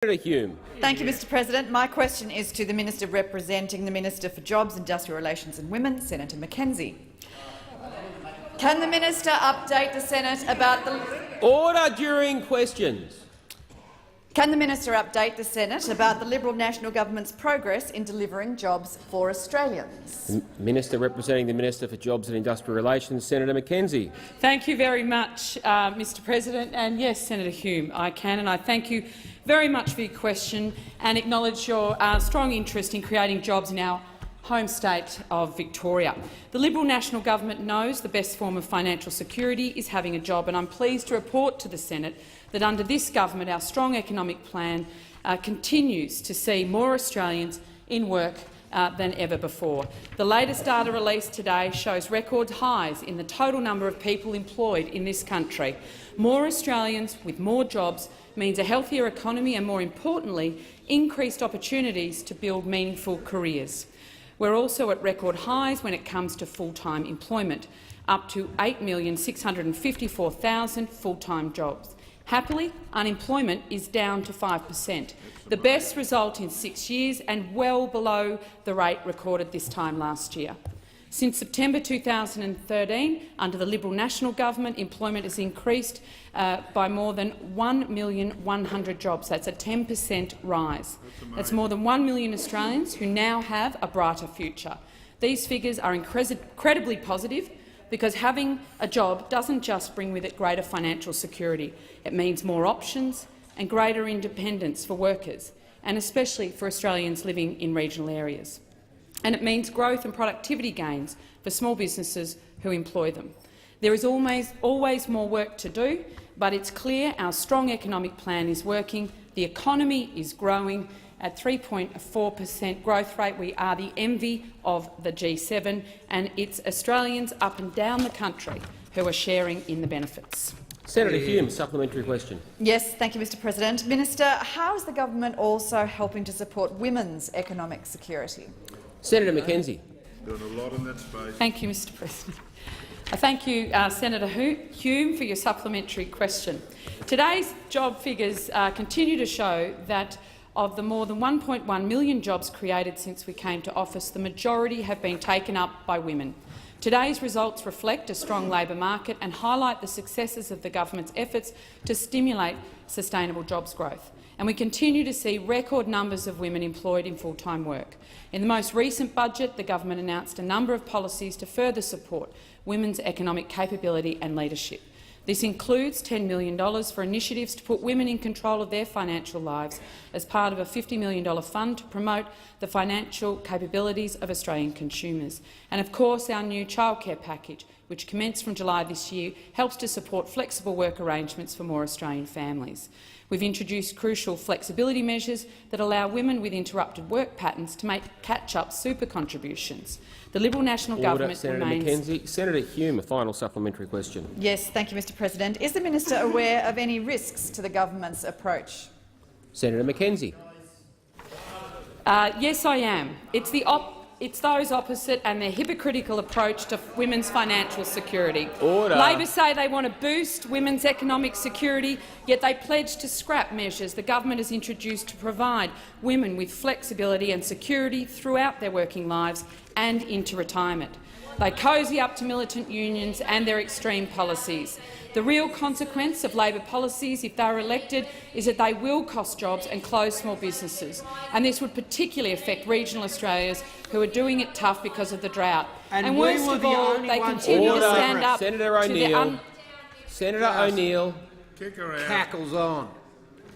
Senator Hume. Thank you, Mr President. My question is to the Minister representing the Minister for Jobs, Industrial Relations and Women, Senator McKenzie. Can the Minister update the Senate about the— Order during questions. Can the Minister update the Senate about the Liberal National Government's progress in delivering jobs for Australians? The Minister representing the Minister for Jobs and Industrial Relations, Senator McKenzie. Thank you very much, Mr President. And yes, Senator Hume, I can, and I thank you very much for your question and acknowledge your strong interest in creating jobs in our home state of Victoria. The Liberal National Government knows the best form of financial security is having a job, and I'm pleased to report to the Senate that under this government our strong economic plan continues to see more Australians in work than ever before. The latest data released today shows record highs in the total number of people employed in this country. More Australians with more jobs means a healthier economy and, more importantly, increased opportunities to build meaningful careers. We're also at record highs when it comes to full-time employment, up to 8,654,000 full-time jobs. Happily, unemployment is down to 5%, the best result in 6 years and well below the rate recorded this time last year. Since September 2013, under the Liberal National Government, employment has increased by more than 1,100,000 jobs. That's a 10% rise. That's more than 1 million Australians who now have a brighter future. These figures are incredibly positive because having a job doesn't just bring with it greater financial security. It means more options and greater independence for workers, and especially for Australians living in regional areas. And it means growth and productivity gains for small businesses who employ them. There is always more work to do, but it's clear our strong economic plan is working. The economy is growing at 3.4% growth rate. We are the envy of the G7, and it's Australians up and down the country who are sharing in the benefits. Senator Hume, supplementary question. Yes, thank you, Mr President. Minister, how is the government also helping to support women's economic security? Senator McKenzie. Doing a lot in that space. Thank you, Mr President. I thank you, Senator Hume, for your supplementary question. Today's job figures continue to show that of the more than 1.1 million jobs created since we came to office, the majority have been taken up by women. Today's results reflect a strong labour market and highlight the successes of the government's efforts to stimulate sustainable jobs growth. And we continue to see record numbers of women employed in full-time work. In the most recent budget, the government announced a number of policies to further support women's economic capability and leadership. This includes $10 million for initiatives to put women in control of their financial lives as part of a $50 million fund to promote the financial capabilities of Australian consumers. And of course, our new childcare package, which commenced from July this year, helps to support flexible work arrangements for more Australian families. We've introduced crucial flexibility measures that allow women with interrupted work patterns to make catch-up super contributions. The Liberal National Government Senator remains— McKenzie. Senator Hume, a final supplementary question. Yes, thank you, Mr President. Is the minister aware of any risks to the government's approach? Senator McKenzie. Yes, I am. It's those opposite and their hypocritical approach to women's financial security. Order. Labor say they want to boost women's economic security, yet they pledge to scrap measures the government has introduced to provide women with flexibility and security throughout their working lives and into retirement. They cosy up to militant unions and their extreme policies. The real consequence of Labor policies, if they are elected, is that they will cost jobs and close small businesses, and this would particularly affect regional Australians who are doing it tough because of the drought. And worst of all, they continue to stand up Senator O'Neill. Senator O'Neill. Kick her out. Cackles on.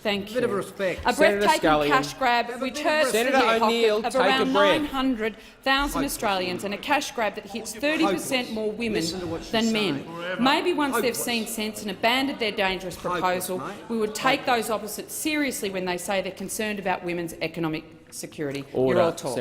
Thank you. A bit of respect. A breathtaking cash grab which hurts the pocket of around 900,000 Australians, and a cash grab that hits 30% more women than men. Maybe once they've seen sense and abandoned their dangerous proposal, we would take those opposites seriously when they say they're concerned about women's economic security. You're all talk.